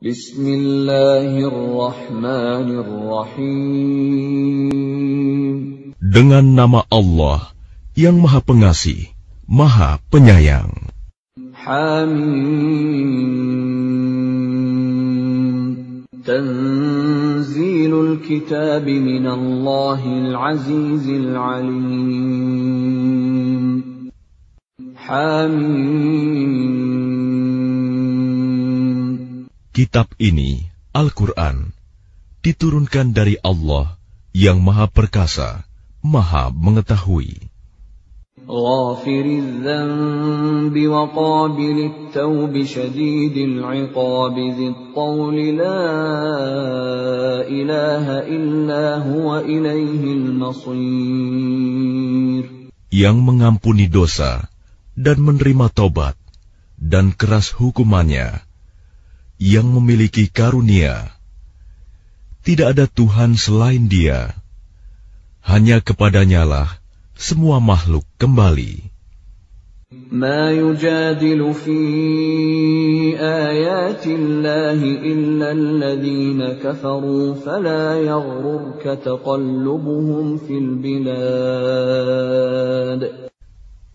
Bismillahirrahmanirrahim. Dengan nama Allah yang Maha Pengasih, Maha Penyayang. Hamim. Tanzilul kitab minallahil azizil alim. Hamim. Kitab ini, Al-Quran, diturunkan dari Allah yang Maha Perkasa, Maha Mengetahui. Ghafiriz dzanbi wa qabilit tawbi syadidil iqabi dzit tawli la ilaha illa huwa ilaihil masir. Yang mengampuni dosa dan menerima tobat dan keras hukumannya, yang memiliki karunia. Tidak ada Tuhan selain Dia. Hanya kepadanyalah semua makhluk kembali. Ma yujadilu fi ayatillahi illa alladhina kafaru fala yaghrurka taqallubuhum fil bilad.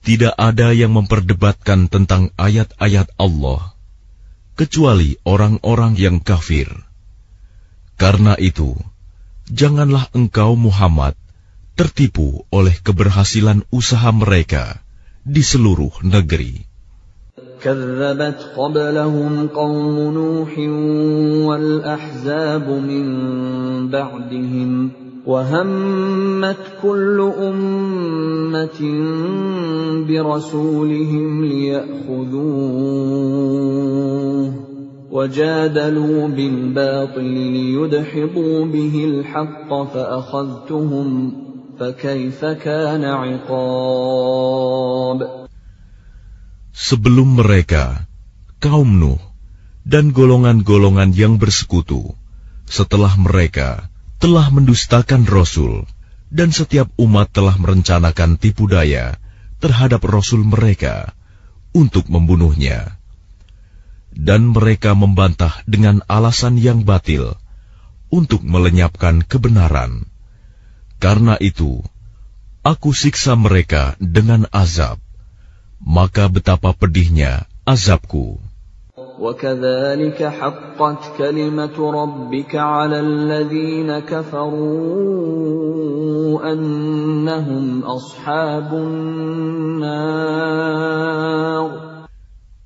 Tidak ada yang memperdebatkan tentang ayat-ayat Allah kecuali orang-orang yang kafir. Karena itu, janganlah engkau Muhammad tertipu oleh keberhasilan usaha mereka di seluruh negeri. كذبت قبلهم قوم نوح والأحزاب من بعدهم وهمت كل أمة برسولهم ليأخذوه وجادلوا بالباطل ليدحضوا به الحق فأخذتهم فكيف كان عقاب. Sebelum mereka, kaum Nuh dan golongan-golongan yang bersekutu, setelah mereka telah mendustakan Rasul, dan setiap umat telah merencanakan tipu daya terhadap Rasul mereka untuk membunuhnya. Dan mereka membantah dengan alasan yang batil untuk melenyapkan kebenaran. Karena itu, aku siksa mereka dengan azab. Maka betapa pedihnya azabku. وَكَذَلِكَ حَقَّتْ كَلِمَةُ رَبِّكَ عَلَى الَّذِينَ كَفَرُوا أَنَّهُمْ أَصْحَابُ النَّارِ.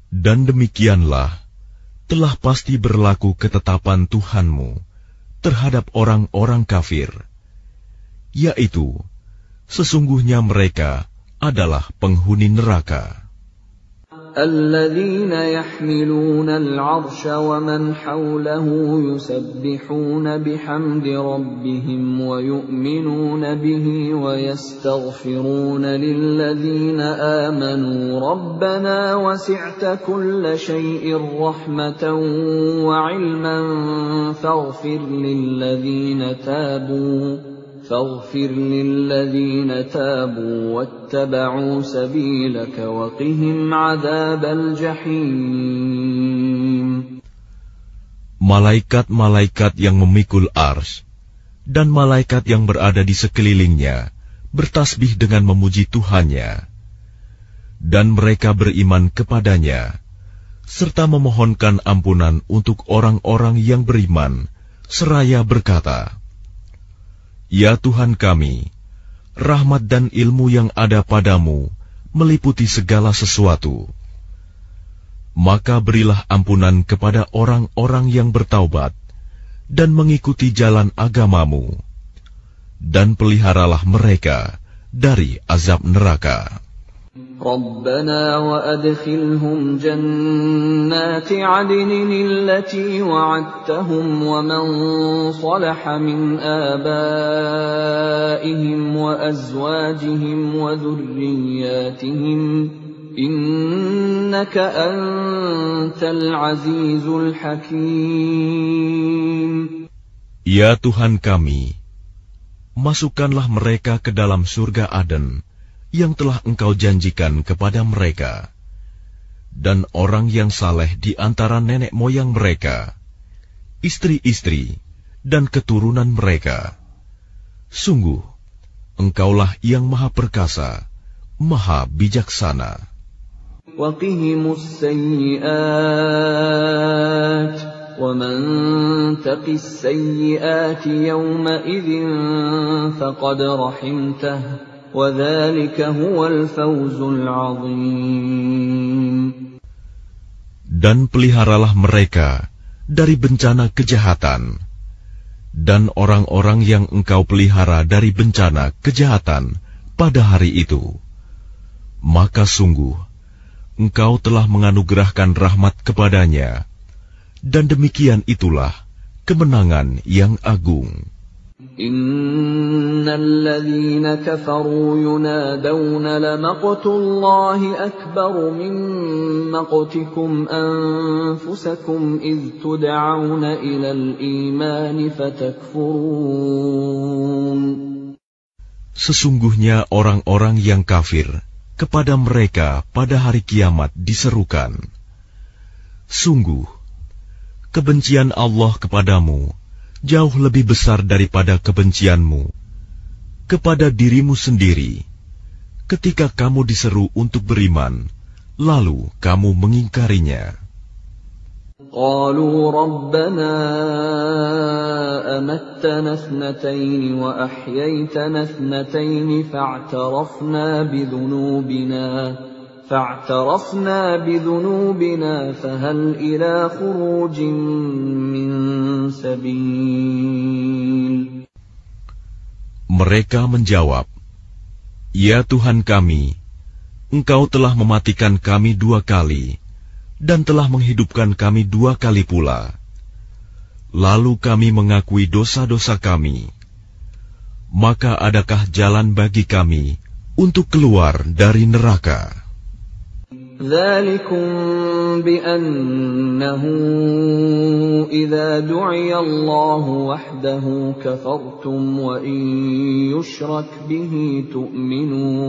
Dan demikianlah telah pasti berlaku ketetapan Tuhanmu terhadap orang-orang kafir, yaitu sesungguhnya mereka adalah penghuni neraka. الَّذِينَ يَحْمِلُونَ الْعَرْشَ وَمَنْ حَوْلَهُ يُسَبِّحُونَ بِحَمْدِ رَبِّهِمْ وَيُؤْمِنُونَ بِهِ وَيَسْتَغْفِرُونَ لِلَّذِينَ آمَنُوا رَبَّنَا وَسِعْتَ كُلَّ شَيْءٍ رَحْمَةً وَعِلْمًا فاغفر للذين تابوا واتبعوا سبيلك وقهم عذاب الجحيم. Malaikat-malaikat yang memikul ars dan malaikat yang berada di sekelilingnya bertasbih dengan memuji Tuhannya, dan mereka beriman kepadanya serta memohonkan ampunan untuk orang-orang yang beriman seraya berkata, Ya Tuhan kami, rahmat dan ilmu yang ada padamu meliputi segala sesuatu. Maka berilah ampunan kepada orang-orang yang bertaubat dan mengikuti jalan agamamu, dan peliharalah mereka dari azab neraka. ربنا وأدخلهم جنات عدن التي وعدتهم ومن صلح من آبائهم وأزواجهم وذرياتهم إنك أنت العزيز الحكيم. Ya Tuhan kami, masukkanlah mereka ke dalam surga Aden yang telah Engkau janjikan kepada mereka, dan orang yang saleh di antara nenek moyang mereka, istri-istri, dan keturunan mereka. Sungguh, Engkaulah yang Maha Perkasa, Maha Bijaksana. وَقِهِمُ السَّيِّئَاتِ وَمَنْ تَقِ السَّيِّئَاتِ يَوْمَئِذٍ فَقَدْ رَحِمْتَهُ وَذَلِكَ هُوَ الْفَوْزُ الْعَظِيمُ. Dan peliharalah mereka dari bencana kejahatan, dan orang-orang yang Engkau pelihara dari bencana kejahatan pada hari itu, maka sungguh Engkau telah menganugerahkan rahmat kepadanya, dan demikian itulah kemenangan yang agung. Innal ladzina kafaru yunadawna lamaqtullahi akbaru min maqtikum anfusakum idh tud'auna ilal imani fatakfurun. Sesungguhnya orang-orang yang kafir kepada mereka pada hari kiamat diserukan, sungguh, kebencian Allah kepadamu jauh lebih besar daripada kebencianmu kepada dirimu sendiri ketika kamu diseru untuk beriman, lalu kamu mengingkarinya. قالوا ربنا أمتنا اثنتين وأحييتنا اثنتين فاعترفنا بذنوبنا فهل إلى خروج من سبيل. Mereka menjawab, Ya Tuhan kami, Engkau telah mematikan kami 2 kali, dan telah menghidupkan kami 2 kali pula. Lalu kami mengakui dosa-dosa kami. Maka adakah jalan bagi kami untuk keluar dari neraka? ذَلِكُمْ بِأَنَّهُ إِذَا دُعِيَ اللَّهُ وَحْدَهُ كَفَرْتُمْ وَإِنْ يُشْرَكْ بِهِ تُؤْمِنُوا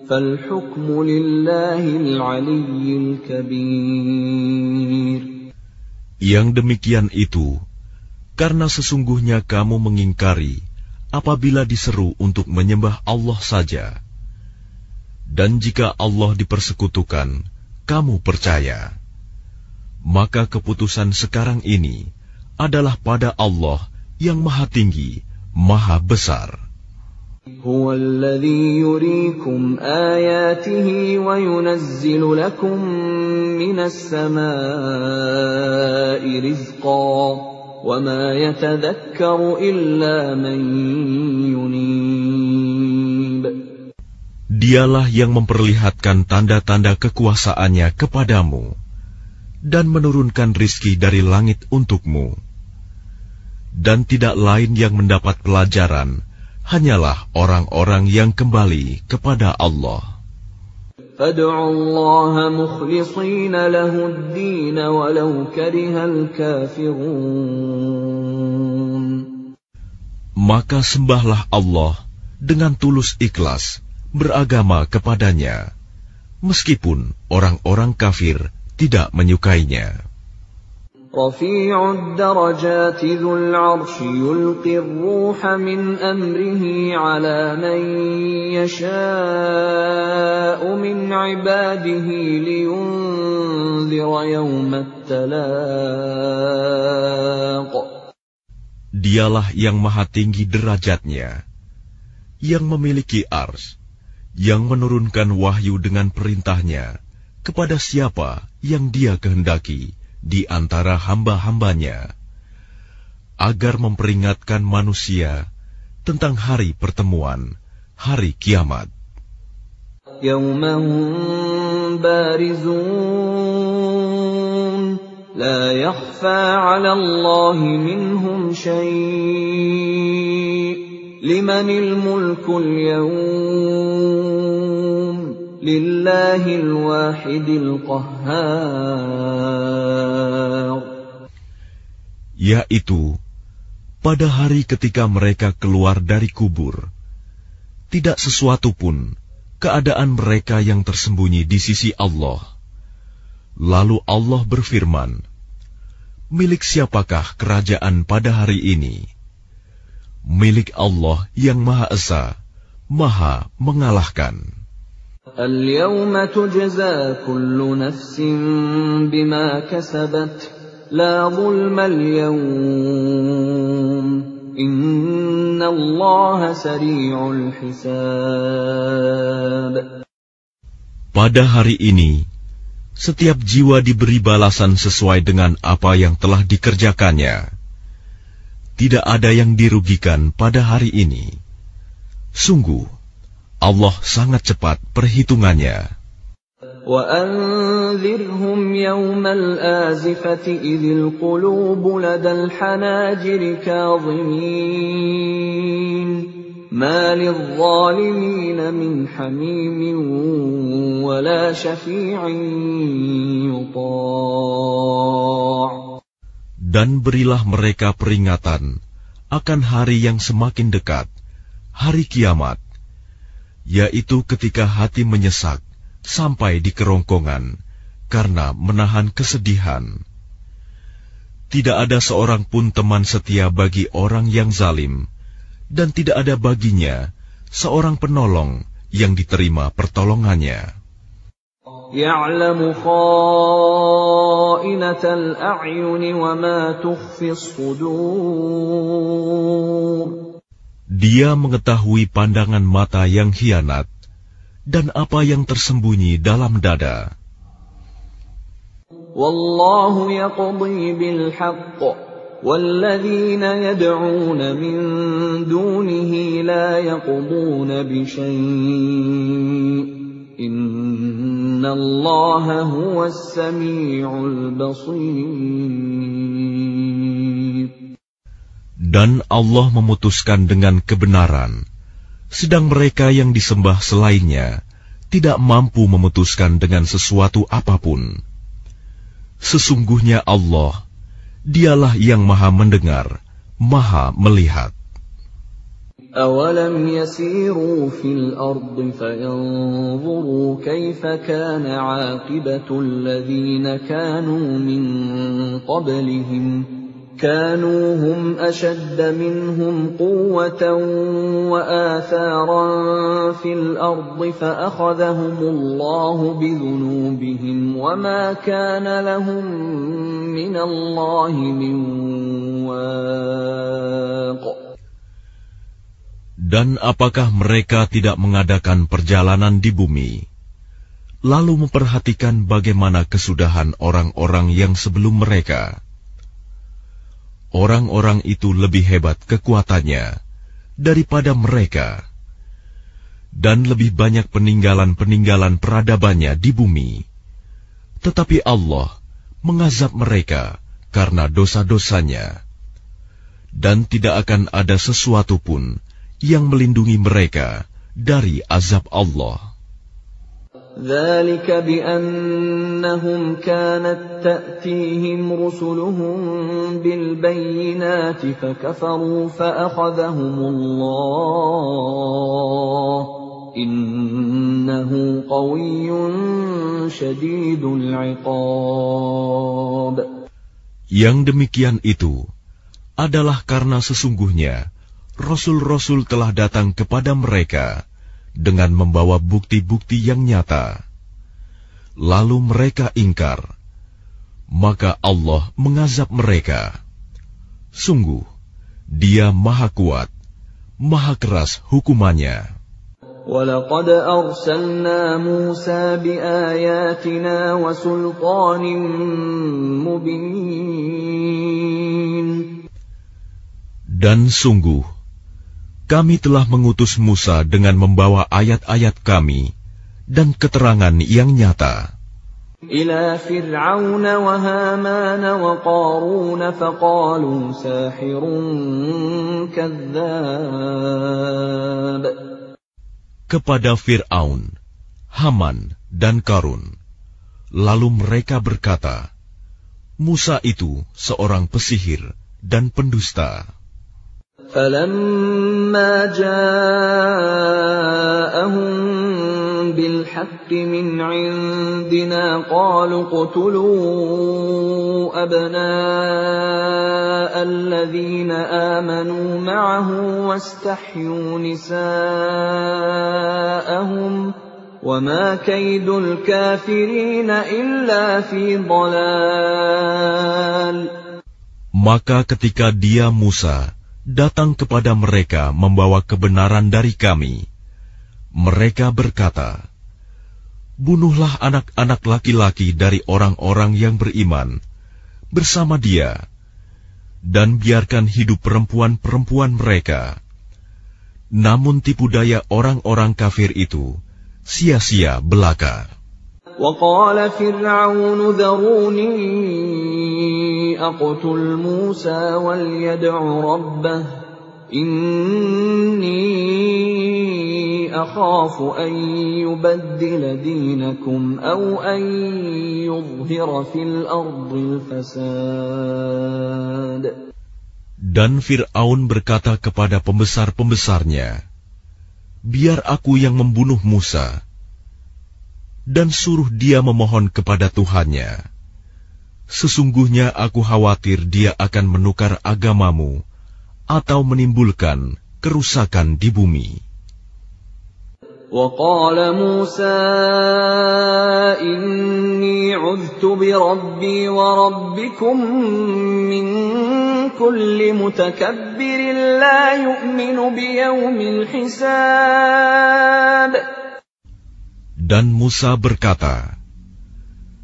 فَالْحُكْمُ لِلَّهِ الْعَلِيِّ الْكَبِيرِ. Yang demikian itu, karena sesungguhnya kamu mengingkari apabila diseru untuk menyembah Allah saja. Dan jika Allah dipersekutukan, kamu percaya. Maka keputusan sekarang ini adalah pada Allah yang Maha Tinggi, Maha Besar. هو الذي يريكم آياته وينزل لكم من السماء رزقا وما يتذكر إلا من ينيب. Dialah yang memperlihatkan tanda-tanda kekuasaannya kepadamu dan menurunkan rizki dari langit untukmu. Dan tidak lain yang mendapat pelajaran hanyalah orang-orang yang kembali kepada Allah. فَادْعُوا اللَّهَ مُخْلِصِينَ لَهُ الدِّينَ وَلَوْ كَرِهَ الْكَافِرُونَ. Maka sembahlah Allah dengan tulus ikhlas beragama kepadanya, meskipun orang-orang kafir tidak menyukainya. رفيع الدرجات ذو العرش يلقي الروح من أمره على من يشاء من عباده لينذر يوم التلاق. Dialah yang maha tinggi derajatnya, yang memiliki ars, yang menurunkan wahyu dengan perintahnya kepada siapa yang Dia kehendaki di antara hamba-hambanya, agar memperingatkan manusia tentang hari pertemuan, hari kiamat. Yawmahum barizun, la yakhfa 'ala Allahi minhum shay', limanil mulkul yawm, lillahil wahidil qahhar. Yaitu, pada hari ketika mereka keluar dari kubur, tidak sesuatu pun keadaan mereka yang tersembunyi di sisi Allah. Lalu Allah berfirman, milik siapakah kerajaan pada hari ini? Milik Allah yang Maha Esa, Maha mengalahkan. Al-yawma tujza kullu nafsin bima kasabat, la zulma al-yawm, innallaha sari'ul hisab. Pada hari ini, setiap jiwa diberi balasan sesuai dengan apa yang telah dikerjakannya. Tidak ada yang dirugikan pada hari ini. Sungguh, Allah sangat cepat perhitungannya. وَأَنذِرْهُمْ يَوْمَ الْآزِفَةِ إِذِ الْقُلُوبُ لَدَى الْحَنَاجِرِ كَاظِمِينَ مَا لِلظَّالِمِينَ مِنْ حَمِيمٍ وَلَا شَفِيعٍ يُطَاعُ. Dan berilah mereka peringatan akan hari yang semakin dekat, hari kiamat, yaitu ketika hati menyesak sampai di kerongkongan karena menahan kesedihan. Tidak ada seorang pun teman setia bagi orang yang zalim, dan tidak ada baginya seorang penolong yang diterima pertolongannya. يَعْلَمُ خَائِنَةَ الْأَعْيُنِ وَمَا تُخْفِي الصُّدُورُ. Dia mengetahui pandangan mata yang khianat dan apa yang tersembunyi dalam dada. Wallahu yaqdi bil haqq walladzina yad'una min dunihi la yaqduna bi syai'. Innallaha huwas sami'ul basir. Dan Allah memutuskan dengan kebenaran, sedang mereka yang disembah selainnya tidak mampu memutuskan dengan sesuatu apapun. Sesungguhnya Allah, Dialah yang Maha mendengar, Maha melihat. أَوَلَمْ يَسِيرُوا فِي الْأَرْضِ فَيَنظُرُوا كَيْفَ كَانَ عَاقِبَةُ الَّذِينَ كَانُوا مِنْ قَبْلِهِمْ كَانُوا هُمْ أَشَدَّ مِنْهُمْ قُوَّةً وَآثَارًا فِي الْأَرْضِ فَأَخَذَهُمُ اللَّهُ بِذُنُوبِهِمْ وَمَا كَانَ لَهُمْ مِنَ اللَّهِ مِنْ وَاقٍ. Dan apakah mereka tidak mengadakan perjalanan di bumi, lalu memperhatikan bagaimana kesudahan orang-orang yang sebelum mereka? Orang-orang itu lebih hebat kekuatannya daripada mereka, dan lebih banyak peninggalan-peninggalan peradabannya di bumi. Tetapi Allah mengazab mereka karena dosa-dosanya, dan tidak akan ada sesuatu pun yang melindungi mereka dari azab Allah. ذَلِكَ بِأَنَّهُمْ كَانَتْ تَأْتِيهِمْ رُسُلُهُم بِالْبَيِّنَاتِ فَكَفَرُوا فَأَخَذَهُمُ اللَّهُ إِنَّهُ قَوِيٌّ شَدِيدُ الْعِقَابِ. Yang demikian itu adalah karena sesungguhnya Rasul-Rasul telah datang kepada mereka dengan membawa bukti-bukti yang nyata. Lalu mereka ingkar, maka Allah mengazab mereka. Sungguh, Dia Maha Kuat, Maha Keras hukumannya. وَلَقَدْ أَرْسَلْنَا مُوسَى بِآيَاتِنَا وَسُلْطَانٍ مُبِينٍ. Dan sungguh, kami telah mengutus Musa dengan membawa ayat-ayat kami dan keterangan yang nyata. إِلَى فِرْعَوْنَ وَهَامَانَ وَقَارُونَ فَقَالُوا سَاحِرٌ كَذَّابٌ. Kepada Fir'aun, Haman, dan Qarun. Lalu mereka berkata, Musa itu seorang pesihir dan pendusta. فَلَمَّا جَاءَهُم بالحق من عندنا قالوا اقتلوا أبناء الذين آمنوا معه واستحيوا نساءهم وما كيد الكافرين إلا في ضلال. Maka ketika dia Musa datang kepada mereka membawa kebenaran dari kami, mereka berkata, "Bunuhlah anak-anak laki-laki dari orang-orang yang beriman bersama dia, dan biarkan hidup perempuan-perempuan mereka." Namun tipu daya orang-orang kafir itu sia-sia belaka. وقال فرعون ذروني أقتل موسى وليدع ربه إني أخاف أن يبدل دينكم أو أن يظهر في الأرض الفساد. Dan Fir'aun berkata kepada pembesar-pembesarnya, "Biar aku yang membunuh Musa, dan suruh dia memohon kepada Tuhannya. Sesungguhnya aku khawatir dia akan menukar agamamu atau menimbulkan kerusakan di bumi." وقال موسى إني عذت بربي وربكم من كل متكبر لا يؤمن بيوم الحساب. Dan Musa berkata,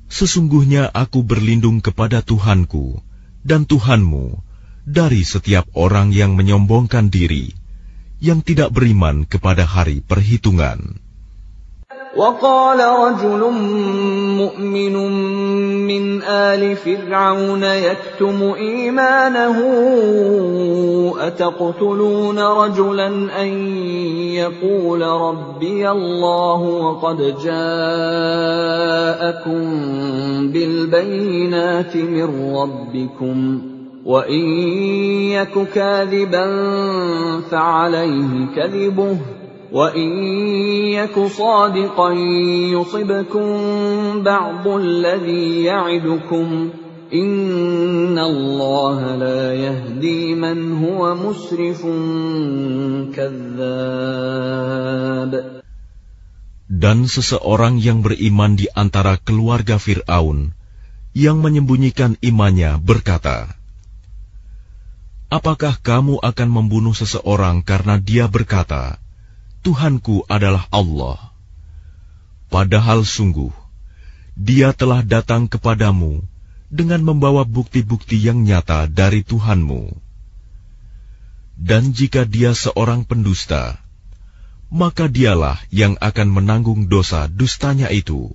"Sesungguhnya aku berlindung kepada Tuhanku dan Tuhanmu dari setiap orang yang menyombongkan diri, yang tidak beriman kepada hari perhitungan." وقال رجل مؤمن من آل فرعون يكتم إيمانه أتقتلون رجلا أن يقول ربي الله وقد جاءكم بالبينات من ربكم وإن يك كاذبا فعليه كذبه وَإِنْ يَكُ صَادِقًا يُصِبْكُمْ بَعْضُ الَّذِي يَعِدُكُمْ إِنَّ اللَّهَ لَا يَهْدِي مَنْ هُوَ مُسْرِفٌ كَذَّابٌ. Dan seseorang yang beriman di antara keluarga Fir'aun yang menyembunyikan imannya berkata, "Apakah kamu akan membunuh seseorang karena dia berkata, Tuhanku adalah Allah, padahal sungguh dia telah datang kepadamu dengan membawa bukti-bukti yang nyata dari Tuhanmu. Dan jika dia seorang pendusta, maka dialah yang akan menanggung dosa dustanya itu.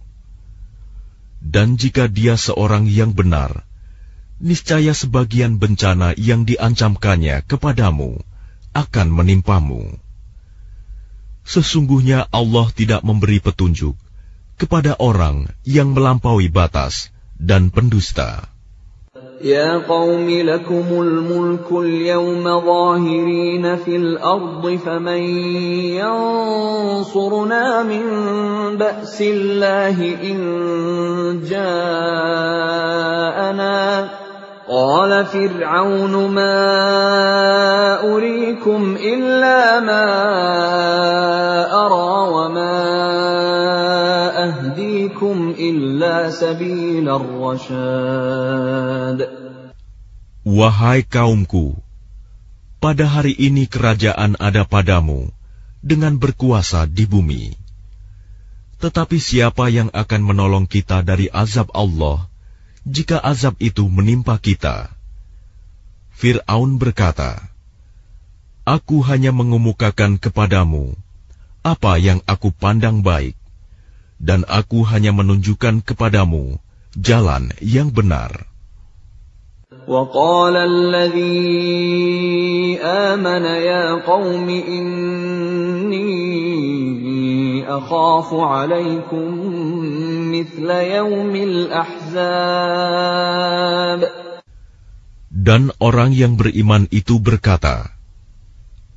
Dan jika dia seorang yang benar, niscaya sebagian bencana yang diancamkannya kepadamu akan menimpamu. Sesungguhnya Allah tidak memberi petunjuk kepada orang yang melampaui batas dan pendusta." Ya qaumi lakumul mulkul yawma zahirina fil ardi faman yansuruna min ba'sillahi in ja'ana. قال فرعون ما أريكم إلا ما أرى وما أهديكم إلا سبيل الرشاد. Wahai kaumku, pada hari ini kerajaan ada padamu dengan berkuasa di bumi. Tetapi siapa yang akan menolong kita dari azab Allah jika azab itu menimpa kita? Fir'aun berkata, "Aku hanya mengemukakan kepadamu apa yang aku pandang baik, dan aku hanya menunjukkan kepadamu jalan yang benar." وقال الذي آمن يا قوم إني أخاف عليكم مثل يوم الأحزاب. Dan orang yang beriman itu berkata,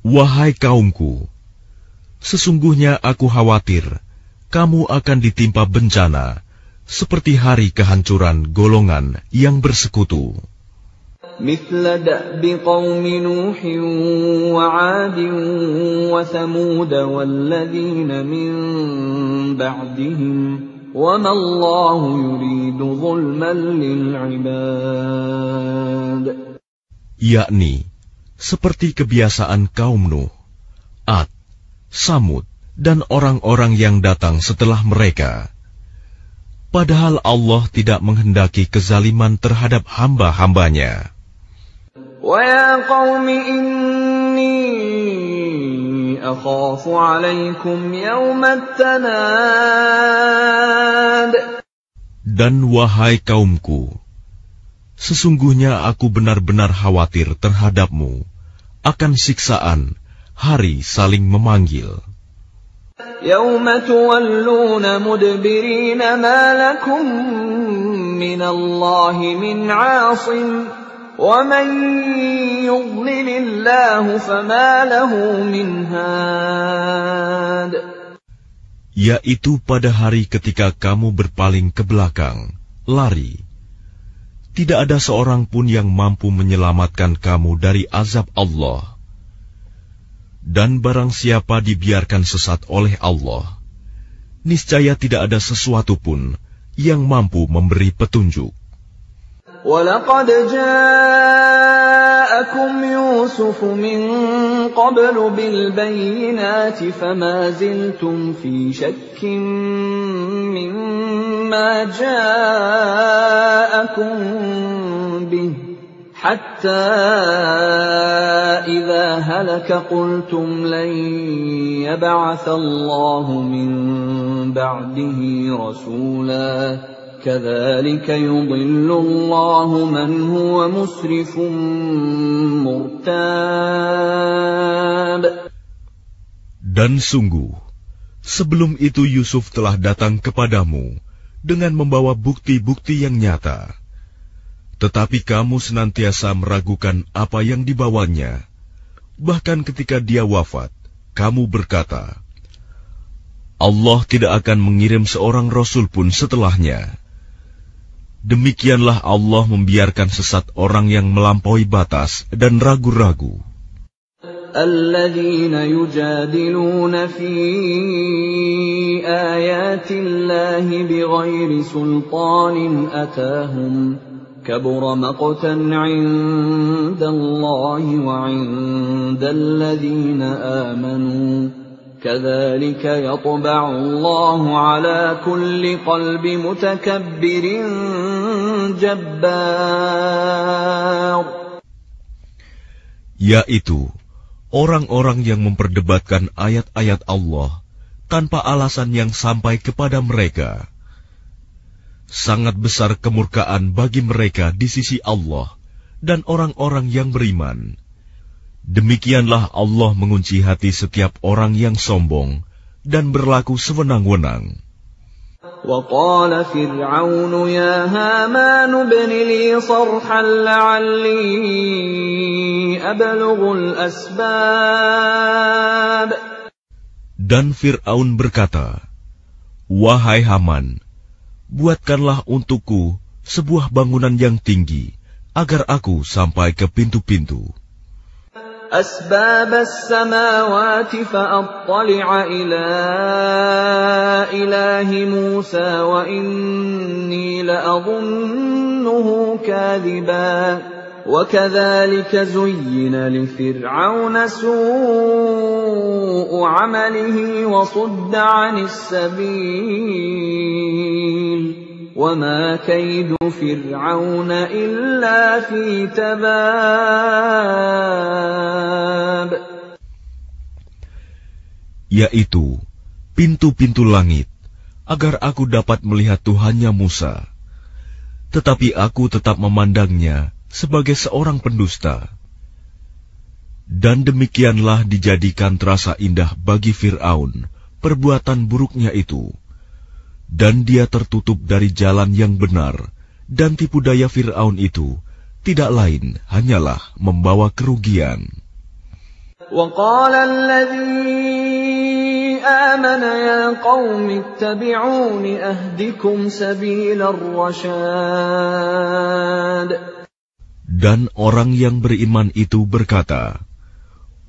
"Wahai kaumku, sesungguhnya aku khawatir kamu akan ditimpa bencana seperti hari kehancuran golongan yang bersekutu. مثل دأب قوم نوح وعاد وثمود والذين من بعدهم وما الله يريد ظلما للعباد. Yakni seperti kebiasaan kaum Nuh, Ad, Samud, dan orang-orang yang datang setelah mereka. Padahal Allah tidak menghendaki kezaliman terhadap hamba-hambanya. وَيَا قَوْمِ إِنِّي أَخَافُ عَلَيْكُمْ يَوْمَ التَّنَادِ. Dan wahai kaumku, sesungguhnya aku benar-benar khawatir terhadapmu akan siksaan hari saling memanggil. يَوْمَ تُوَلُّونَ مُدْبِرِينَ مَا لَكُمْ مِنَ اللَّهِ مِنْ عَاصِمٍ وَمَنْ يُضْلِلِ اللَّهُ فَمَا لَهُ مِنْ هَادٍ. Yaitu pada hari ketika kamu berpaling ke belakang, lari. Tidak ada seorang pun yang mampu menyelamatkan kamu dari azab Allah. Dan barang siapa dibiarkan sesat oleh Allah, niscaya tidak ada sesuatu pun yang mampu memberi petunjuk. وَلَقَدْ جَاءَكُمْ يُوسُفُ مِنْ قَبْلُ بِالْبَيِّنَاتِ فَمَا زِلْتُمْ فِي شَكٍّ مِّمَّا جَاءَكُمْ بِهِ حَتَّى إِذَا هَلَكَ قُلْتُمْ لَنْ يَبْعَثَ اللَّهُ مِنْ بَعْدِهِ رَسُولًا كَذَلِكَ يُضِلُّ اللَّهُ مَنْ هُوَ مُسْرِفٌ مُرْتَابٌ. Dan sungguh, sebelum itu Yusuf telah datang kepadamu dengan membawa bukti-bukti yang nyata. Tetapi kamu senantiasa meragukan apa yang dibawanya. Bahkan ketika dia wafat, kamu berkata, Allah tidak akan mengirim seorang rasul pun setelahnya. Demikianlah Allah membiarkan sesat orang yang melampaui batas dan ragu-ragu. الذين يجادلون في آيات الله بغير سلطان أتاهم كبر مقتا عند الله وعند الذين آمنوا كذلك يطبع الله على كل قلب متكبر جبار. Yaitu orang-orang yang memperdebatkan ayat-ayat Allah tanpa alasan yang sampai kepada mereka. Sangat besar kemurkaan bagi mereka di sisi Allah dan orang-orang yang beriman. Demikianlah Allah mengunci hati setiap orang yang sombong dan berlaku sewenang-wenang. وَقَالَ فِرْعَوْنُ يَا هَامَانُ ابْنِ لِي صَرْحًا لَعَلِّي أَبْلُغُ الْأَسْبَابَ. Dan Fir'aun berkata, Wahai Haman, buatkanlah untukku sebuah bangunan yang tinggi, agar aku sampai ke pintu-pintu. أسباب السماوات فأطلع إلى إله موسى وإني لأظنه كاذبا وكذلك زين لفرعون سوء عمله وصد عن السبيل وَمَا كَيْدُ فِرْعَوْنَ إِلَّا فِي تَبَابٍ. Yaitu pintu-pintu langit, agar aku dapat melihat Tuhannya Musa. Tetapi aku tetap memandangnya sebagai seorang pendusta. Dan demikianlah dijadikan terasa indah bagi Fir'aun perbuatan buruknya itu. Dan dia tertutup dari jalan yang benar, dan tipu daya Fir'aun itu tidak lain hanyalah membawa kerugian. وقال الذي آمن يا قوم اتبعون أهدكم سبيل الرشاد. Dan orang yang beriman itu berkata,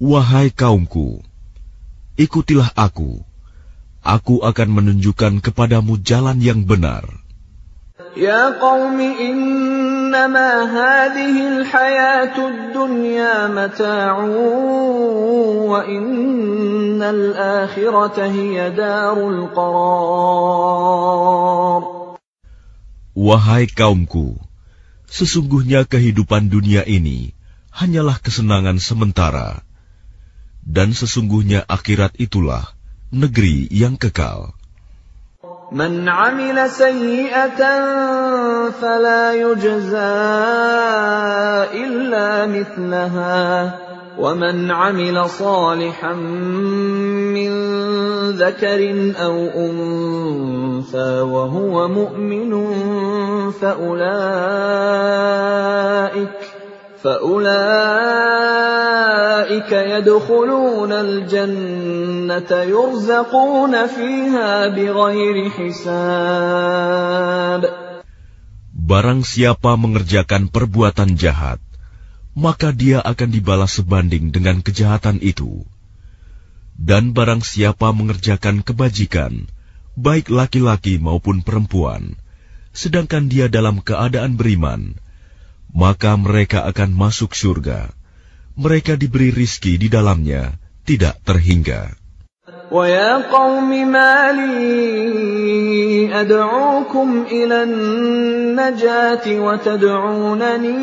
"Wahai kaumku, ikutilah aku. Aku akan menunjukkan kepadamu jalan yang benar." Ya qaumi innama hadhihi al-hayatud dunya mata'un wa innal akhirata hiya darul qarar. Wahai kaumku, sesungguhnya kehidupan dunia ini hanyalah kesenangan sementara, dan sesungguhnya akhirat itulah negeri yang kekal. Man 'amila sayyi'atan fala yujza illa mithlaha wa man 'amila salihan min dhakarin aw untha wa huwa mu'minun فأولئك يدخلون الجنة يرزقون فيها بغير حساب. Barang siapa mengerjakan perbuatan jahat, maka dia akan dibalas sebanding dengan kejahatan itu. Dan barang siapa mengerjakan kebajikan, baik laki-laki maupun perempuan, sedangkan dia dalam keadaan beriman, maka mereka akan masuk surga. Mereka diberi rizki di dalamnya, tidak terhingga. وَيَا قَوْمِ مَا لِي أَدْعُوكُمْ إِلَى النَّجَاةِ وَتَدْعُونَنِي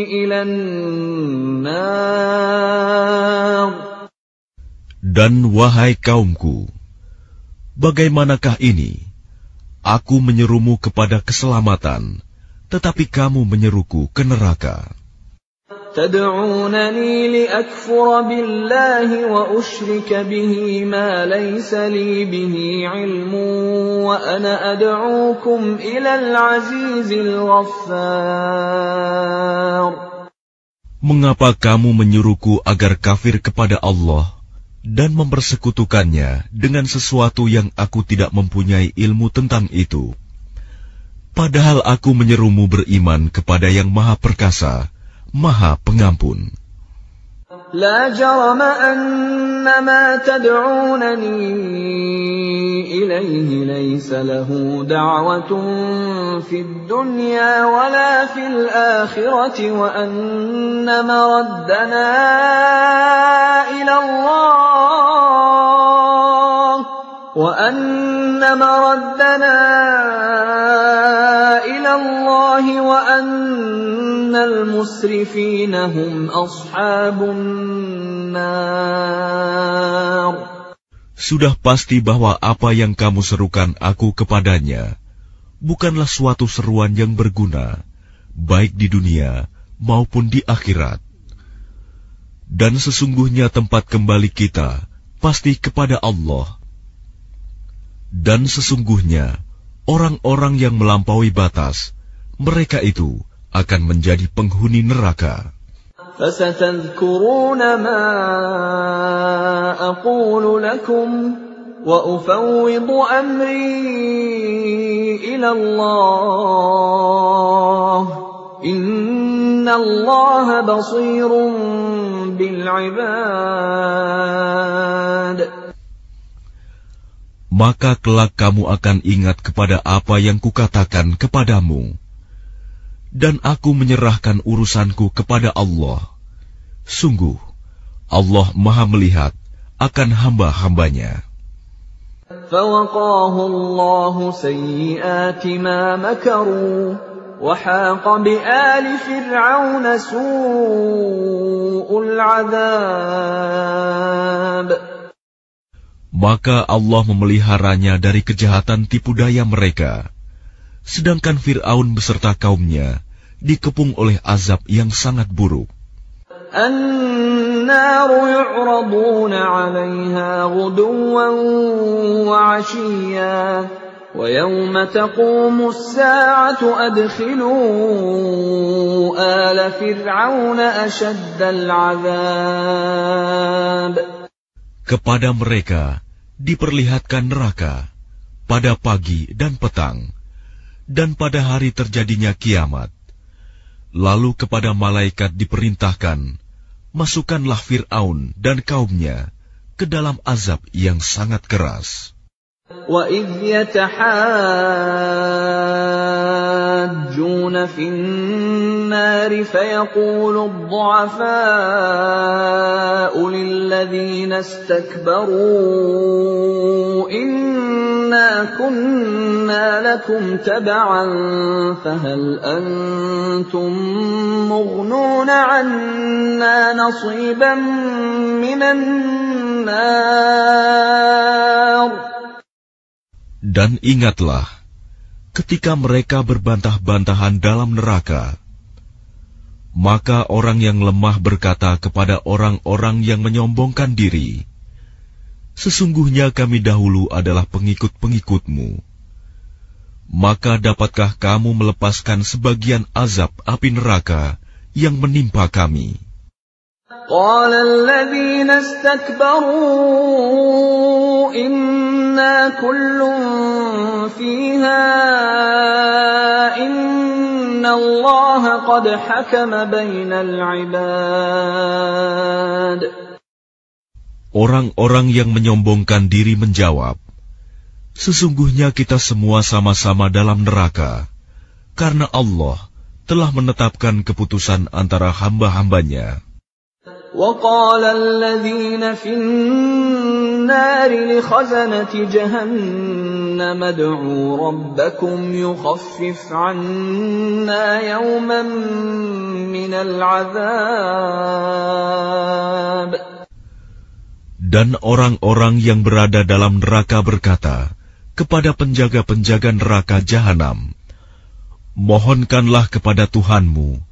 إِلَى النَّارِ. Dan wahai kaumku, bagaimanakah ini? Aku menyerumu kepada keselamatan, tetapi kamu menyeruku ke neraka. تدعونني لأكفر بالله وأشرك به ما ليس لي به علم وأنا أدعوكم إلى العزيز الغفار. Mengapa kamu menyuruhku agar kafir kepada Allah dan mempersekutukannya dengan sesuatu yang aku tidak mempunyai ilmu tentang itu? Padahal aku menyerumu beriman kepada yang Maha Perkasa, Maha Pengampun. لا جرم أن ما تدعونني إليه ليس له دعوة في الدنيا ولا في الآخرة وأن مردنا إلى الله وأن المسرفين هم أصحاب النار. Sudah pasti bahwa apa yang kamu serukan aku kepadanya bukanlah suatu seruan yang berguna, baik di dunia maupun di akhirat. Dan sesungguhnya tempat kembali kita pasti kepada Allah. Dan sesungguhnya orang-orang yang melampaui batas, mereka itu akan menjadi penghuni neraka. فَسَتَذْكُرُونَ مَا أَقُولُ لَكُمْ وَأُفَوِّضُ أَمْرِي إِلَى اللَّهِ إِنَّ اللَّهَ بَصِيرٌ بِالْعِبَادِ. Maka kelak kamu akan ingat kepada apa yang kukatakan kepadamu. Dan aku menyerahkan urusanku kepada Allah. Sungguh, Allah Maha melihat akan hamba-hambanya. فَوَقَاهُ اللَّهُ سَيِّئَاتِ مَا مَكَرُوا وَحَاقَ بِآلِ فِرْعَوْنَ سُوءُ الْعَذَابِ. Maka Allah memeliharanya dari kejahatan tipu daya mereka. Sedangkan Fir'aun beserta kaumnya dikepung oleh azab yang sangat buruk. النَّارُ يُعْرَضُونَ عَلَيْهَا غُدُوًّا وَعَشِيًّا وَيَوْمَ تَقُومُ السَّاعَةُ أَدْخِلُوا آلَ فِرْعَوْنَ أَشَدَّ الْعَذَابِ. Kepada mereka diperlihatkan neraka pada pagi dan petang, dan pada hari terjadinya kiamat. Lalu kepada malaikat diperintahkan, masukkanlah Fir'aun dan kaumnya ke dalam azab yang sangat keras. وَإِذْ يَتَحَاجُّونَ فِي النَّارِ فَيَقُولُ الضُّعَفَاءُ لِلَّذِينَ اسْتَكْبَرُوا إِنَّا كُنَّا لَكُمْ تَبَعًا فَهَلْ أَنْتُمْ مُغْنُونَ عَنَّا نَصِيبًا مِنَ النَّارِ. Dan ingatlah, ketika mereka berbantah-bantahan dalam neraka, maka orang yang lemah berkata kepada orang-orang yang menyombongkan diri, sesungguhnya kami dahulu adalah pengikut-pengikutmu. Maka dapatkah kamu melepaskan sebagian azab api neraka yang menimpa kami? قال الذين استكبروا إنا كل فيها إن الله قد حكم بين العباد. Orang-orang yang menyombongkan diri menjawab, sesungguhnya kita semua sama-sama dalam neraka, karena Allah telah menetapkan keputusan antara hamba-hambanya. وَقَالَ الَّذِينَ فِي النَّارِ لِخَزَنَةِ جَهَنَّمَ ادْعُوا رَبَّكُمْ يُخَفِّفْ عَنَّا يَوْمًا مِنَ الْعَذَابِ. Dan orang-orang yang berada dalam neraka berkata kepada penjaga-penjaga neraka Jahanam, mohonkanlah kepada Tuhanmu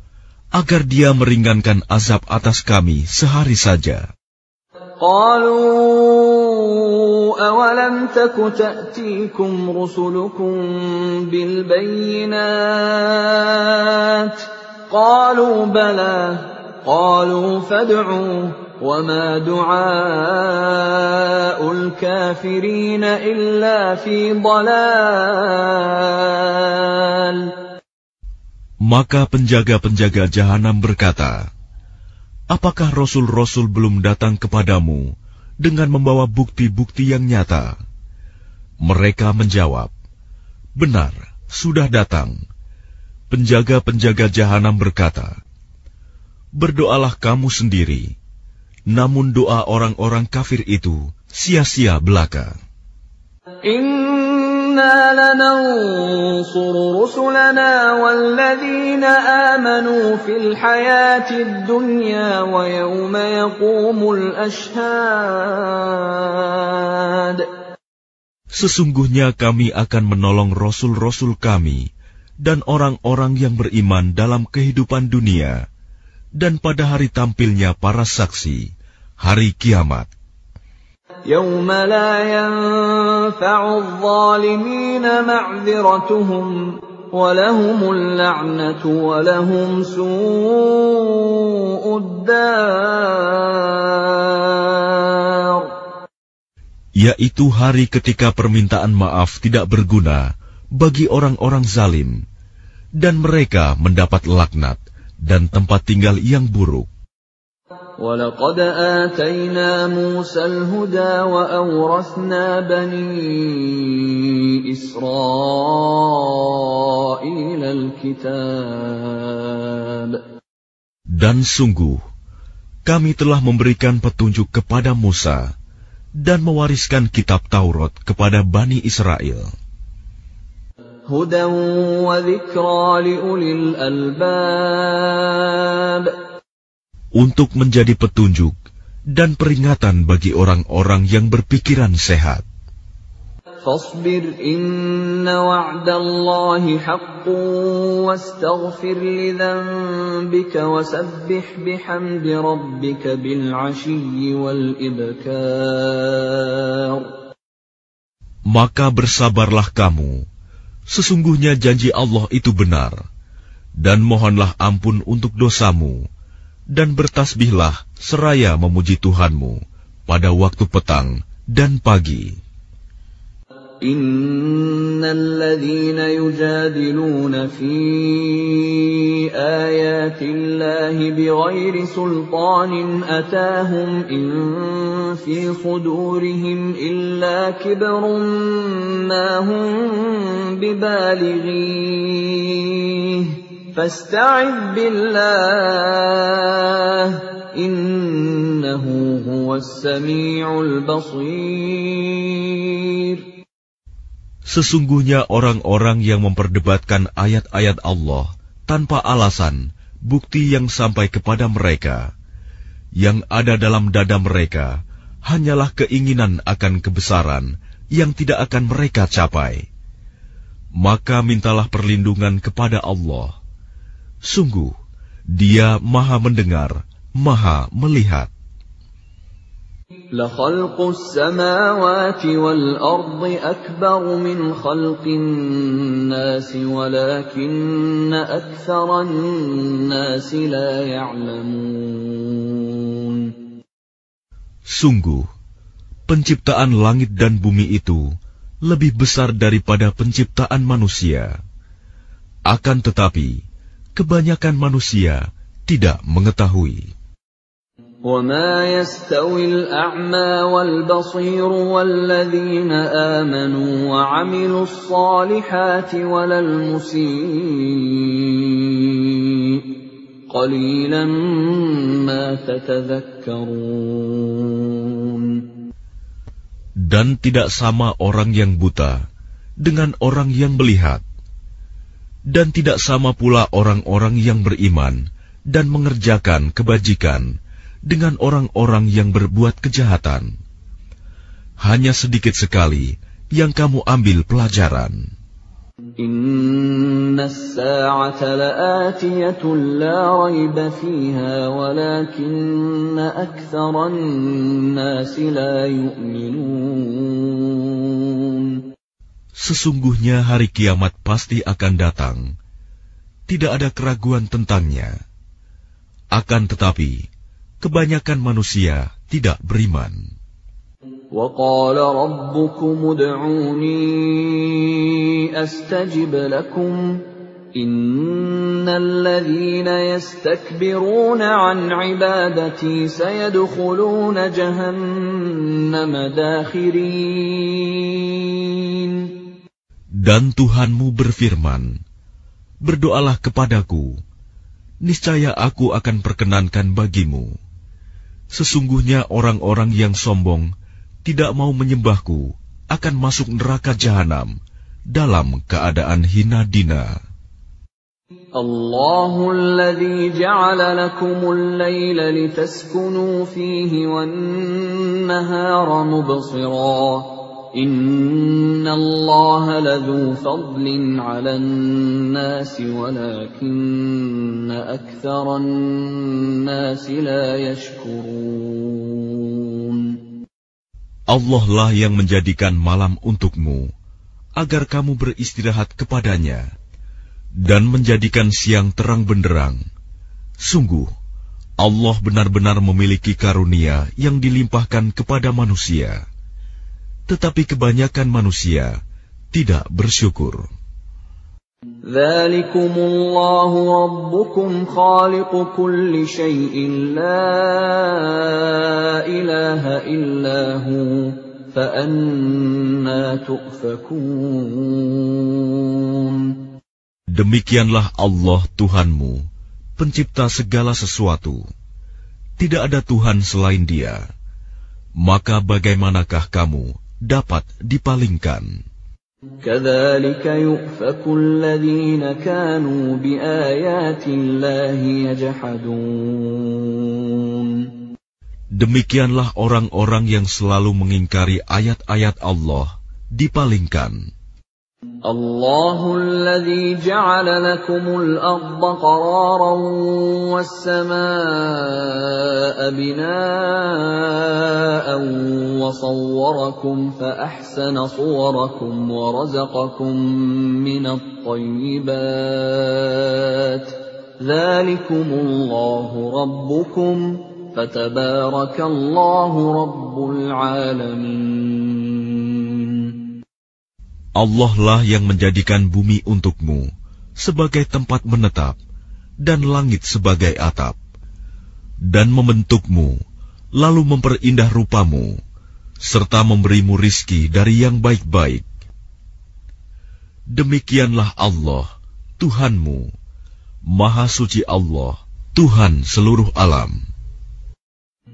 agar dia meringankan azab atas kami sehari saja. قالوا أولم تك تأتيكم رسلكم بالبينات قالوا بلى قالوا فادعوا وما دعاء الكافرين إلا في ضلال. Maka penjaga-penjaga Jahanam berkata, apakah Rasul-Rasul belum datang kepadamu dengan membawa bukti-bukti yang nyata? Mereka menjawab, benar, sudah datang. Penjaga-penjaga Jahanam berkata, berdoalah kamu sendiri, namun doa orang-orang kafir itu sia-sia belaka. إِنَّا لَنَنصُرُ رُسُلَنَا وَالَّذِينَ آمَنُوا فِي الْحَيَاةِ الدُّنْيَا وَيَوْمَ يَقُومُ الْأَشْهَادُ. Sesungguhnya kami akan menolong Rasul-Rasul kami dan orang-orang yang beriman dalam kehidupan dunia dan pada hari tampilnya para saksi, hari kiamat. يَوْمَ لَا يَنفَعُ الظَّالِمِينَ مَعْذِرَتُهُمْ وَلَهُمُ اللَّعْنَةُ وَلَهُمْ سُوءُ الدَّارِ. Yaitu hari ketika permintaan maaf tidak berguna bagi orang-orang zalim, dan mereka mendapat laknat dan tempat tinggal yang buruk. وَلَقَدْ آتَيْنَا مُوسَى الْهُدَى وَأَوْرَثْنَا بَنِي إِسْرَائِيلَ الْكِتَابَ. Dan sungguh, kami telah memberikan petunjuk kepada Musa dan mewariskan kitab Taurat kepada Bani Israel. هُدًى وَذِكْرَى لِأُولِي الْأَلْبَابِ. Untuk menjadi petunjuk dan peringatan bagi orang-orang yang berpikiran sehat. فاصبر إن وعد الله حق واستغفر لذنبك وسبح بحمد ربك بالعشي والإبكار. Maka bersabarlah kamu, sesungguhnya janji Allah itu benar, dan mohonlah ampun untuk dosamu, dan bertasbihlah seraya memuji Tuhanmu pada waktu petang dan pagi. Innal ladzina yujadiluna fi ayatillahi bighairi sultanin atahum in fi sudurihim illa kibrun ma hum bibalighi fasta'idh billah innahu huwas sami'ul basir. Sesungguhnya orang-orang yang memperdebatkan ayat-ayat Allah tanpa alasan, bukti yang sampai kepada mereka, yang ada dalam dada mereka hanyalah keinginan akan kebesaran yang tidak akan mereka capai. Maka mintalah perlindungan kepada Allah. Sungguh, Dia Maha Mendengar, Maha Melihat. لَخَلْقُ السَّمَاوَاتِ وَالْأَرْضِ أَكْبَرُ مِنْ خَلْقِ النَّاسِ وَلَكِنَّ أَكْثَرَ النَّاسِ لَا يَعْلَمُونَ. Sungguh, penciptaan langit dan bumi itu lebih besar daripada penciptaan manusia. Akan tetapi, kebanyakan manusia tidak mengetahui. وَمَا يَسْتَوِي الْأَعْمَى وَالْبَصِيرُ وَالَّذِينَ آمَنُوا وَعَمِلُوا الصَّالِحَاتِ وَلَا الْمُسِيءُ قَلِيلًا مَا تَتَذَكَّرُونَ. Dan tidak sama orang yang buta dengan orang yang melihat, dan tidak sama pula orang-orang yang beriman dan mengerjakan kebajikan dengan orang-orang yang berbuat kejahatan. Hanya sedikit sekali yang kamu ambil pelajaran. Inna as-sa'ata la'atiyatun la rayba fiha walakinna aktsaran nasi la yu'minun. Sesungguhnya hari kiamat pasti akan datang. Tidak ada keraguan tentangnya. Akan tetapi, kebanyakan manusia tidak beriman. وَقَالَ رَبُّكُمُ ادْعُونِي أَسْتَجِبْ لَكُمْ إِنَّ الَّذِينَ يَسْتَكْبِرُونَ عَنْ عِبَادَتِي سَيَدْخُلُونَ جَهَنَّمَ دَاخِرِينَ. Dan Tuhanmu berfirman, berdoalah kepadaku, niscaya aku akan perkenankan bagimu. Sesungguhnya orang-orang yang sombong tidak mau menyembahku akan masuk neraka jahanam dalam keadaan hina dina. Allahul ladzi ja'ala lakumul laila litaskunu fihi wan nahara mubsira. Innallaha ladzu fadlin 'alan nasi walakinna aktsaran nasi la yashkurun. Allah lah yang menjadikan malam untukmu agar kamu beristirahat kepadanya, dan menjadikan siang terang benderang. Sungguh, Allah benar-benar memiliki karunia yang dilimpahkan kepada manusia. Tetapi kebanyakan manusia tidak bersyukur. Dzalikumullahu rabbukum khaliqu kulli syai'in la ilaha illahu fa anna tu'fakun. Demikianlah Allah Tuhanmu, pencipta segala sesuatu. Tidak ada Tuhan selain Dia. Maka bagaimanakah kamu dapat dipalingkan? Kadzalika yu'faku alladhina kanu biayatillahi yajhadun. Demikianlah orang-orang yang selalu mengingkari ayat-ayat Allah dipalingkan. الله الذي جعل لكم الأرض قرارا والسماء بناء وصوركم فأحسن صوركم ورزقكم من الطيبات ذلكم الله ربكم فتبارك الله رب العالمين. Allah lah yang menjadikan bumi untukmu sebagai tempat menetap dan langit sebagai atap, dan membentukmu, lalu memperindah rupamu, serta memberimu rizki dari yang baik-baik. Demikianlah Allah, Tuhanmu, Maha Suci Allah, Tuhan seluruh alam.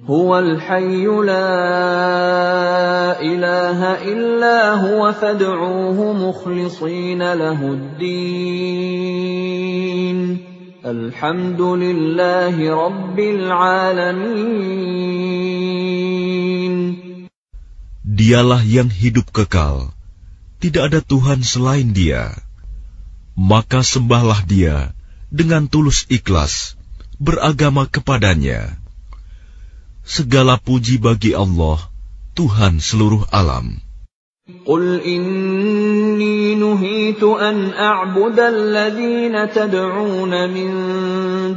Huwal hayyu la ilaha illa huwa fad'uuhu mukhlishina lahuddin. Alhamdulillahi rabbil alamin. Dialah yang hidup kekal, tidak ada Tuhan selain Dia. Maka sembahlah Dia dengan tulus ikhlas, beragama kepadanya. Segala puji bagi Allah, Tuhan seluruh alam. Qul inni nuhitu an a'buda alladhina tad'una min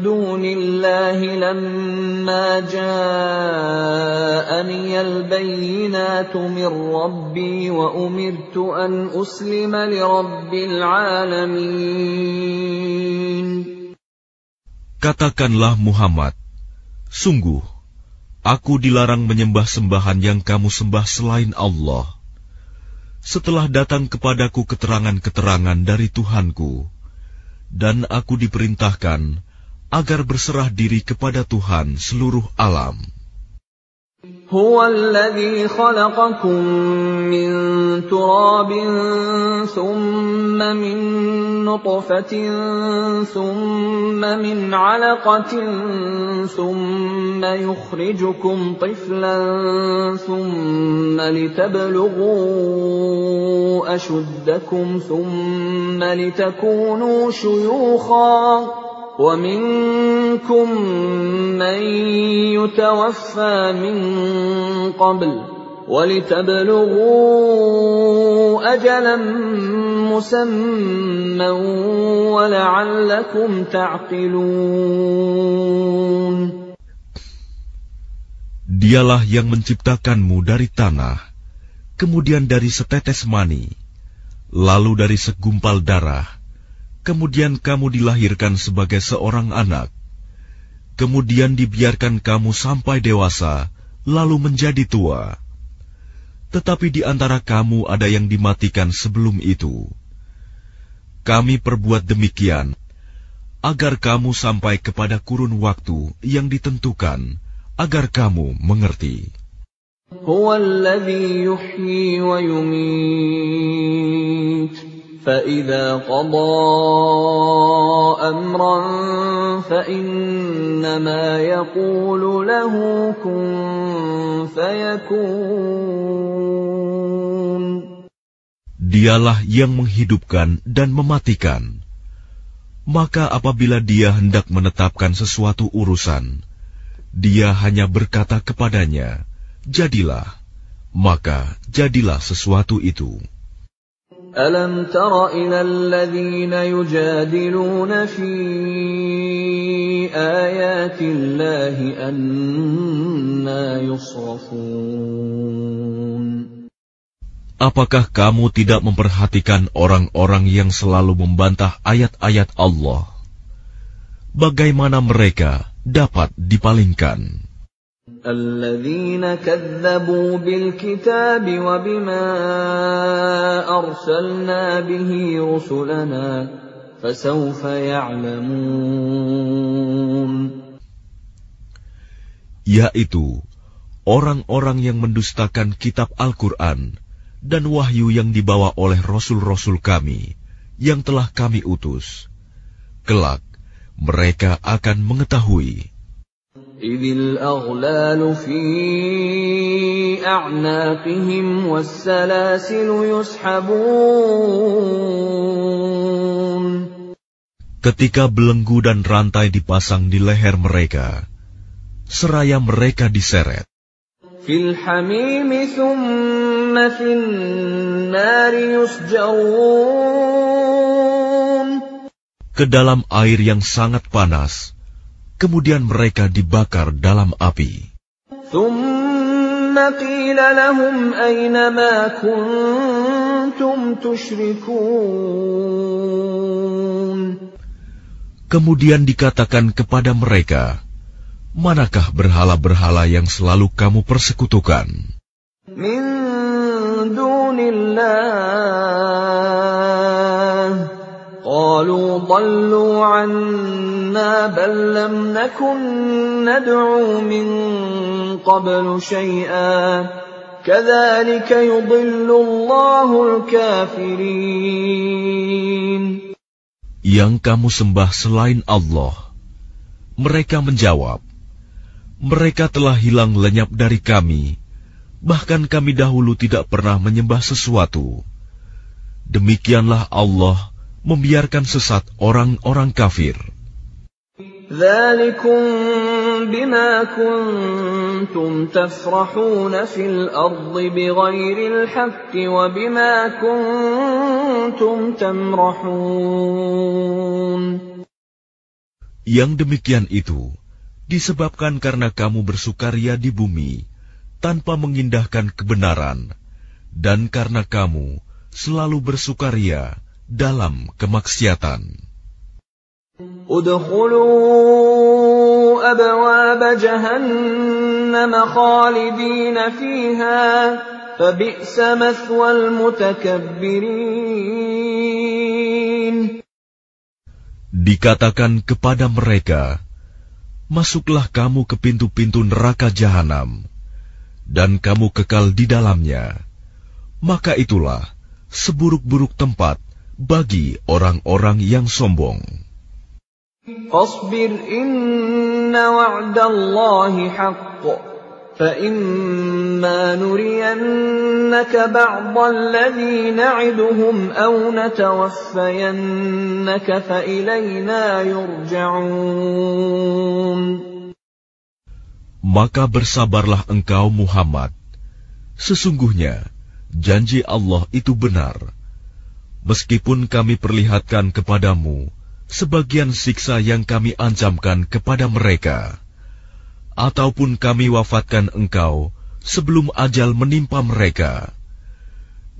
dunillahi lamma ja'ani al-bayyinatu min rabbi wa umirtu an uslima li rabbil alamin. Katakanlah Muhammad, sungguh, aku dilarang menyembah sembahan yang kamu sembah selain Allah. Setelah datang kepadaku keterangan-keterangan dari Tuhanku, dan aku diperintahkan agar berserah diri kepada Tuhan seluruh alam. Huwa alladhi khalaqakum min turabin thumma min nutfatin thumma min 'alaqatin thumma yukhrijukum tiflan thumma litablughu ashuddakum thumma litakunu shuyukhan وَمِنكُم مَّن يُتَوَفَّىٰ مِن قَبْلُ وَلِتَبْلُغُوا أَجَلًا مُّسَمًّى وَلَعَلَّكُمْ تَعْقِلُونَ. Dialah yang menciptakanmu dari tanah, kemudian dari setetes mani, lalu dari segumpal darah, kemudian kamu dilahirkan sebagai seorang anak, kemudian dibiarkan kamu sampai dewasa, lalu menjadi tua. Tetapi di antara kamu ada yang dimatikan sebelum itu. Kami perbuat demikian, agar kamu sampai kepada kurun waktu yang ditentukan, agar kamu mengerti. Huwa alladhi yuhyi wa yumit. فَإِذَا قَضَىٰ أَمْرًا فَإِنَّمَا يَقُولُ لَهُ كُن فَيَكُونُ. Dialah yang menghidupkan dan mematikan. Maka apabila Dia hendak menetapkan sesuatu urusan, Dia hanya berkata kepadanya, jadilah, maka jadilah sesuatu itu. أَلَمْ تَرَ إِلَى الَّذِينَ يُجَادِلُونَ فِي آيَاتِ اللَّهِ أَنَّىٰ يُصْرَفُونَ. Apakah kamu tidak memperhatikan orang-orang yang selalu membantah ayat-ayat Allah? Bagaimana mereka dapat dipalingkan? الَّذِينَ كَذَّبُوا بِالْكِتَابِ وَبِمَا أَرْسَلْنَا بِهِ رُسُلَنَا فَسَوْفَ يَعْلَمُونَ. Yaitu orang-orang yang mendustakan kitab Al-Quran dan wahyu yang dibawa oleh rasul-rasul kami yang telah kami utus. Kelak mereka akan mengetahui. إذ الأغلال في أعناقهم والسلاسل يسحبون. Ketika belenggu dan rantai dipasang di leher mereka, seraya mereka diseret. Fil hamim thumma fin nari yusjarun. Ke dalam air yang sangat panas, kemudian mereka dibakar dalam api. Thumma qila lahum ayna ma kuntum tushrikun. Kemudian dikatakan kepada mereka, manakah berhala-berhala yang selalu kamu persekutukan? Min dunillah. Qalu dhallu anna bal lam nakun nad'u min qablu shay'an. Kadzalika yudhillu Allahul kafirin. Yang kamu sembah selain Allah. Mereka menjawab, mereka telah hilang lenyap dari kami, bahkan kami dahulu tidak pernah menyembah sesuatu. Demikianlah Allah membiarkan sesat orang-orang kafir. Dzalikum bima kuntum tafrahuna fil ardi bighairil haqqi wa bima kuntum tamrahun. Yang demikian itu disebabkan karena kamu bersukaria di bumi tanpa mengindahkan kebenaran, dan karena kamu selalu bersukaria dalam kemaksiatan. Udkhulu abwaab jahannam khalidina fiha fabi'sa mathwal mutakabbirin. Dikatakan kepada mereka, masuklah kamu ke pintu-pintu neraka jahanam, dan kamu kekal di dalamnya. Maka itulah seburuk-buruk tempat bagi orang-orang yang sombong. Fasbir inna wa'dallahi haqq, fa imma nuriyannaka ba'dalladhi na'iduhum aw natawaffayannaka fa ilayna yurja'un. Maka bersabarlah engkau Muhammad. Sesungguhnya janji Allah itu benar. Meskipun kami perlihatkan kepadamu sebagian siksa yang kami ancamkan kepada mereka, ataupun kami wafatkan engkau sebelum ajal menimpa mereka,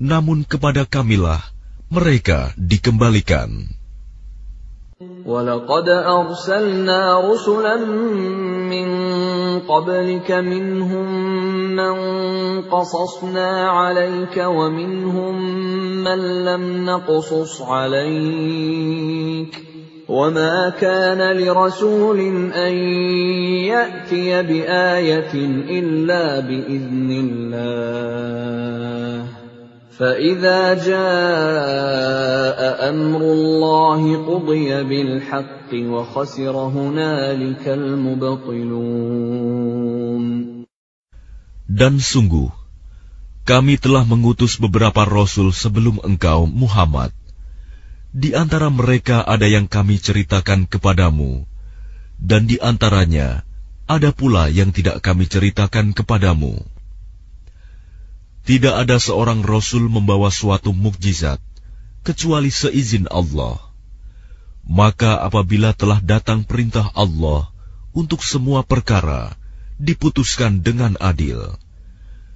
namun kepada kamilah mereka dikembalikan. وَلَقَدْ أَرْسَلْنَا رُسُلًا مِّن قَبْلِكَ مِنْهُم مَّن قَصَصْنَا عَلَيْكَ وَمِنْهُم مَّن لَّمْ نَقْصُصْ عَلَيْكَ وَمَا كَانَ لِرَسُولٍ أَن يَأْتِيَ بِآيَةٍ إِلَّا بِإِذْنِ اللَّهِ فَإِذَا جَاءَ أَمْرُ اللَّهِ قُضِيَ بِالْحَقِّ وَخَسِرَ هُنَالِكَ الْمُبْطِلُونَ. Dan sungguh, kami telah mengutus beberapa rasul sebelum engkau, Muhammad. Di antara mereka ada yang kami ceritakan kepadamu, dan di antaranya ada pula yang tidak kami ceritakan kepadamu. Tidak ada seorang rasul membawa suatu mukjizat, kecuali seizin Allah. Maka apabila telah datang perintah Allah untuk semua perkara, diputuskan dengan adil.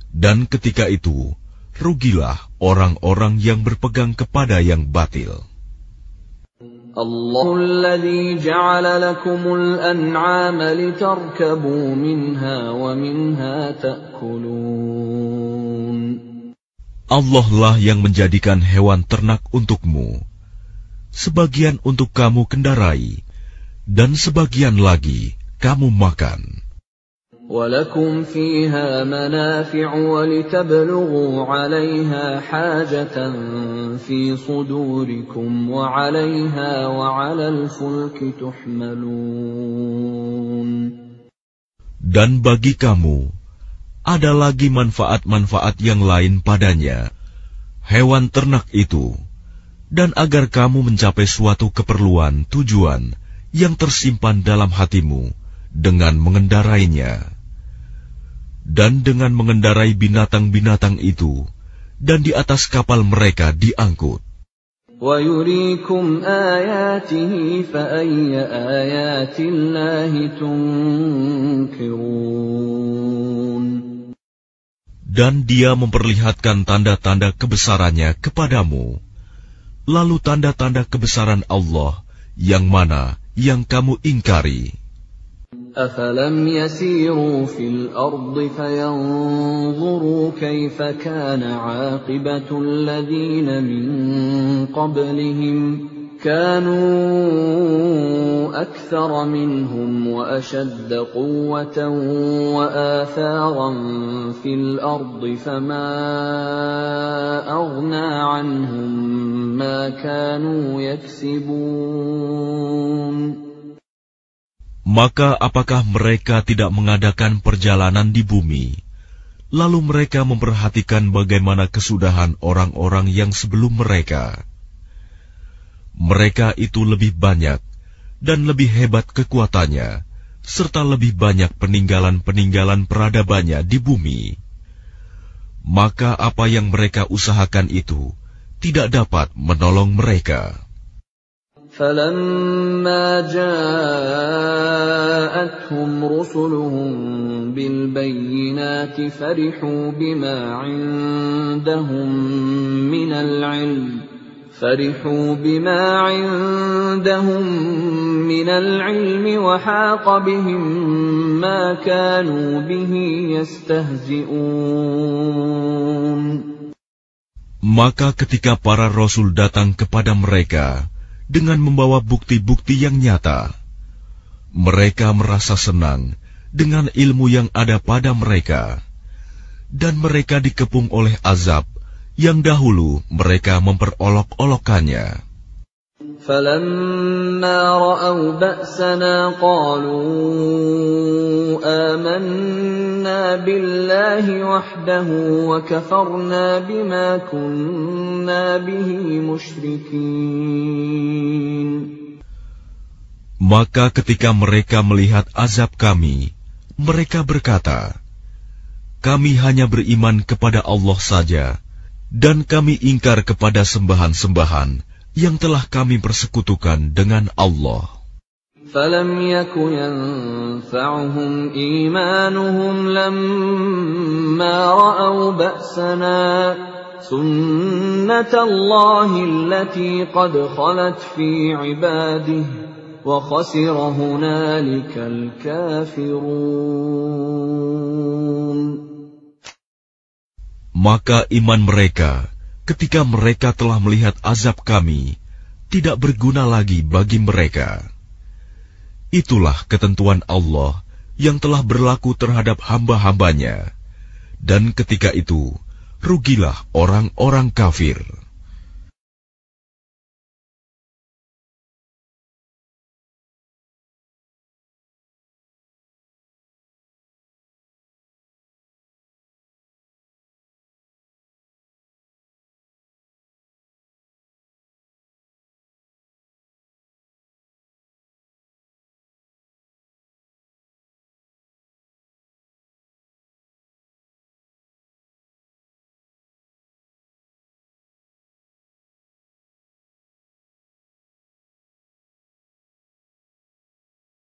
Dan ketika itu, rugilah orang-orang yang berpegang kepada yang batil. Allahul ladzi ja'ala lakumul an'ama litarkabu minha wa minha ta'kulun. Allah lah yang menjadikan hewan ternak untukmu, sebagian untuk kamu kendarai, dan sebagian lagi kamu makan. وَلَكُمْ فِيهَا مَنَافِعُ وَلِتَبْلُغُوا عَلَيْهَا حَاجَةً فِي صُدُورِكُمْ وَعَلَيْهَا وَعَلَى الْفُلْكِ تُحْمَلُونَ. Dan bagi kamu ada lagi manfaat-manfaat yang lain padanya, hewan ternak itu, dan agar kamu mencapai suatu keperluan tujuan yang tersimpan dalam hatimu dengan mengendarainya. Dan dengan mengendarai binatang-binatang itu, dan di atas kapal mereka diangkut. وَيُرِيكُمْ آيَاتِهِ فَأَيَّ آيَاتِ اللَّهِ تُنْكِرُونَ. Dan dia memperlihatkan tanda-tanda kebesarannya kepadamu. Lalu tanda-tanda kebesaran Allah yang mana yang kamu ingkari? أَفَلَمْ يَسِيرُوا فِي الْأَرْضِ فَيَنْظُرُوا كَيْفَ كَانَ عَاقِبَةُ الَّذِينَ مِنْ قَبْلِهِمْ كَانُوا أَكْثَرَ مِنْهُمْ وَأَشَدَّ قُوَّةً وَآثَارًا فِي الْأَرْضِ فَمَا أَغْنَى عَنْهُمْ مَا كَانُوا يَكْسِبُونَ. Maka apakah mereka tidak mengadakan perjalanan di bumi, lalu mereka memperhatikan bagaimana kesudahan orang-orang yang sebelum mereka? Mereka itu lebih banyak dan lebih hebat kekuatannya, serta lebih banyak peninggalan-peninggalan peradabannya di bumi. Maka apa yang mereka usahakan itu tidak dapat menolong mereka. فَلَمَّا جَاءَتْهُمْ رُسُلُهُم بِالْبَيِّنَاتِ فَرِحُوا بِمَا عِندَهُم مِّنَ الْعِلْمِ وَحَاقَ بِهِم مَّا كَانُوا بِهِ يَسْتَهْزِئُونَ. Maka ketika para rasul datang kepada mereka dengan membawa bukti-bukti yang nyata, mereka merasa senang dengan ilmu yang ada pada mereka, dan mereka dikepung oleh azab yang dahulu mereka memperolok-olokkannya. فَلَمَّا رَأَوْا بَأْسَنَا قَالُوا آمَنَّا بِاللَّهِ وَحْدَهُ وَكَفَرْنَا بِمَا كُنَّا بِهِ مُشْرِكِينَ. Maka ketika mereka melihat azab kami, mereka berkata, kami hanya beriman kepada Allah saja, dan kami ingkar kepada sembahan-sembahan yang telah kami persekutukan dengan Allah. فَلَمْ يَكُ يَنفَعُهُمْ إِيمَانُهُمْ لَمَّا رَأَوْا بَأْسَنَا سُنَّةَ اللَّهِ الَّتِي قَدْ خَلَتْ فِي عِبَادِهِ وَخَسِرَ هُنَالِكَ الْكَافِرُونَ. Maka iman mereka ketika mereka telah melihat azab kami tidak berguna lagi bagi mereka. Itulah ketentuan Allah yang telah berlaku terhadap hamba-hambanya, dan ketika itu rugilah orang-orang kafir.